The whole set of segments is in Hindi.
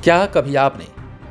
क्या कभी आपने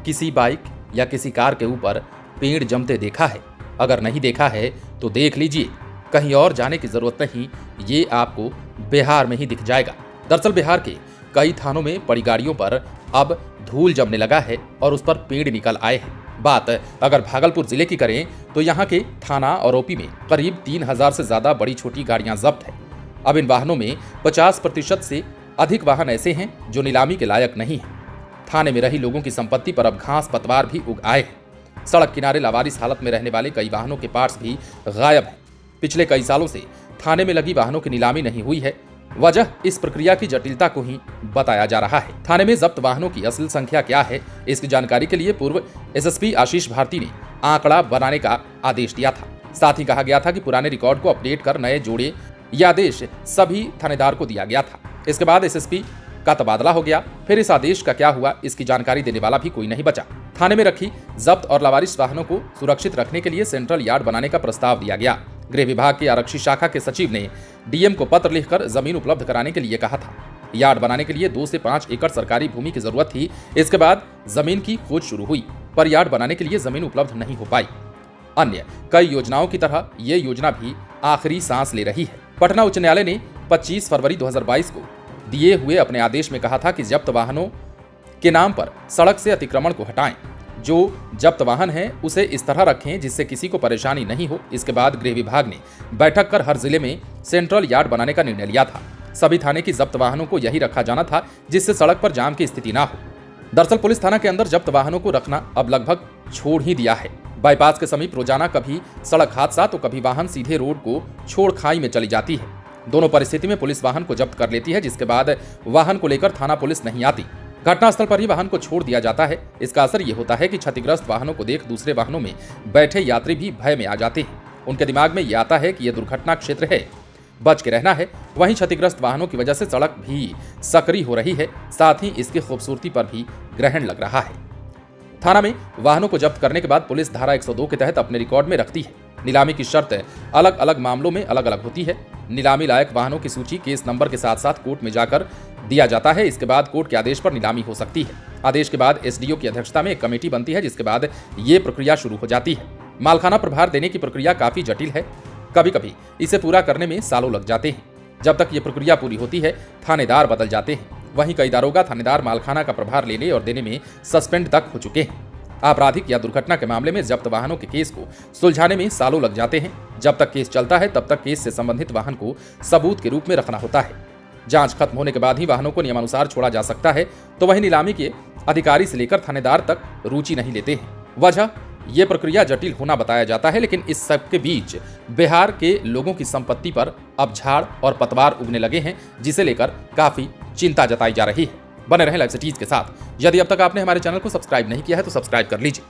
किसी बाइक या किसी कार के ऊपर पेड़ जमते देखा है? अगर नहीं देखा है तो देख लीजिए, कहीं और जाने की जरूरत नहीं, ये आपको बिहार में ही दिख जाएगा। दरअसल बिहार के कई थानों में पड़ी गाड़ियों पर अब धूल जमने लगा है और उस पर पेड़ निकल आए हैं। बात अगर भागलपुर जिले की करें तो यहाँ के थाना और ओपी में करीब 3000 से ज्यादा बड़ी छोटी गाड़ियां जब्त है। अब इन वाहनों में 50% से अधिक वाहन ऐसे हैं जो नीलामी के लायक नहीं हैं। थाने में रही लोगों की संपत्ति पर अब घास पतवार भी उग आए हैं। सड़क किनारे लावारिस हालत में रहने वाले कई वाहनों के पार्ट्स भी गायब हैं। पिछले कई सालों से थाने में लगी वाहनों की नीलामी नहीं हुई है। वजह इस प्रक्रिया की जटिलता को ही बताया जा रहा है। थाने में जब्त वाहनों की असल संख्या क्या है, इसकी जानकारी के लिए पूर्व एसएसपी आशीष भारती ने आंकड़ा बनाने का आदेश दिया था। साथ ही कहा गया था कि पुराने रिकॉर्ड को अपडेट कर नए जोड़े। यह आदेश सभी थानेदार को दिया गया था। इसके बाद एसएसपी का तबादला हो गया। फिर इस आदेश का क्या हुआ, इसकी जानकारी देने वाला भी कोई नहीं बचा। थाने में रखी जब्त और लावारिस वाहनों को सुरक्षित रखने के लिए सेंट्रल यार्ड बनाने का प्रस्ताव दिया गया। गृह विभाग की आरक्षी शाखा के सचिव ने डीएम को पत्र लिखकर जमीन उपलब्ध कराने के लिए कहा था। यार्ड बनाने के लिए 2 से 5 एकड़ सरकारी भूमि की जरूरत थी। इसके बाद जमीन की खोज शुरू हुई, पर यार्ड बनाने के लिए जमीन उपलब्ध नहीं हो पाई। अन्य कई योजनाओं की तरह ये योजना भी आखिरी सांस ले रही है। पटना उच्च न्यायालय ने 25 फरवरी 2022 को दिए हुए अपने आदेश में कहा था कि जब्त वाहनों के नाम पर सड़क से अतिक्रमण को हटाएं। जो जब्त वाहन है उसे इस तरह रखें जिससे किसी को परेशानी नहीं हो। इसके बाद गृह विभाग ने बैठक कर हर जिले में सेंट्रल यार्ड बनाने का निर्णय लिया था। सभी थाने की जब्त वाहनों को यही रखा जाना था जिससे सड़क पर जाम की स्थिति ना हो। दरअसल पुलिस थाना के अंदर जब्त वाहनों को रखना अब लगभग छोड़ ही दिया है। बाईपास के समीप रोजाना कभी सड़क हादसा तो कभी वाहन सीधे रोड को छोड़ खाई में चली जाती है। दोनों परिस्थिति में पुलिस वाहन को जब्त कर लेती है, जिसके बाद वाहन को लेकर थाना पुलिस नहीं आती। घटनास्थल पर ही वाहन को छोड़ दिया जाता है। इसका असर ये होता है कि क्षतिग्रस्त वाहनों को देख दूसरे वाहनों में बैठे यात्री भी भय में आ जाते हैं। उनके दिमाग में ये आता है कि यह दुर्घटना क्षेत्र है, बच के रहना है। वहीं क्षतिग्रस्त वाहनों की वजह से सड़क भी सक्रिय हो रही है, साथ ही इसकी खूबसूरती पर भी ग्रहण लग रहा है। थाना में वाहनों को जब्त करने के बाद पुलिस धारा 102 के तहत अपने रिकॉर्ड में रखती है। नीलामी की शर्त अलग अलग मामलों में अलग अलग होती है। नीलामी लायक वाहनों की सूची केस नंबर के साथ साथ कोर्ट में जाकर दिया जाता है। इसके बाद कोर्ट के आदेश पर नीलामी हो सकती है। आदेश के बाद एसडीओ की अध्यक्षता में एक कमेटी बनती है, जिसके बाद ये प्रक्रिया शुरू हो जाती है। मालखाना प्रभार देने की प्रक्रिया काफी जटिल है। कभी कभी इसे पूरा करने में सालों लग जाते हैं। जब तक ये प्रक्रिया पूरी होती है थानेदार बदल जाते हैं। वहीं कई दारोगा थानेदार मालखाना का प्रभार लेने और देने में सस्पेंड तक हो चुके हैं। आपराधिक या दुर्घटना के मामले में जब्त वाहनों के केस को सुलझाने में सालों लग जाते हैं। जब तक केस चलता है तब तक केस से संबंधित वाहन को सबूत के रूप में रखना होता है। जांच खत्म होने के बाद ही वाहनों को नियमानुसार छोड़ा जा सकता है। तो वहीं नीलामी के अधिकारी से लेकर थानेदार तक रुचि नहीं लेते हैं। वजह यह प्रक्रिया जटिल होना बताया जाता है, लेकिन इस सब के बीच बिहार के लोगों की संपत्ति पर अब झाड़ और पतवार उगने लगे हैं, जिसे लेकर काफी चिंता जताई जा रही है। बने रहें लाइव सिटीज के साथ। यदि अब तक आपने हमारे चैनल को सब्सक्राइब नहीं किया है तो सब्सक्राइब कर लीजिए।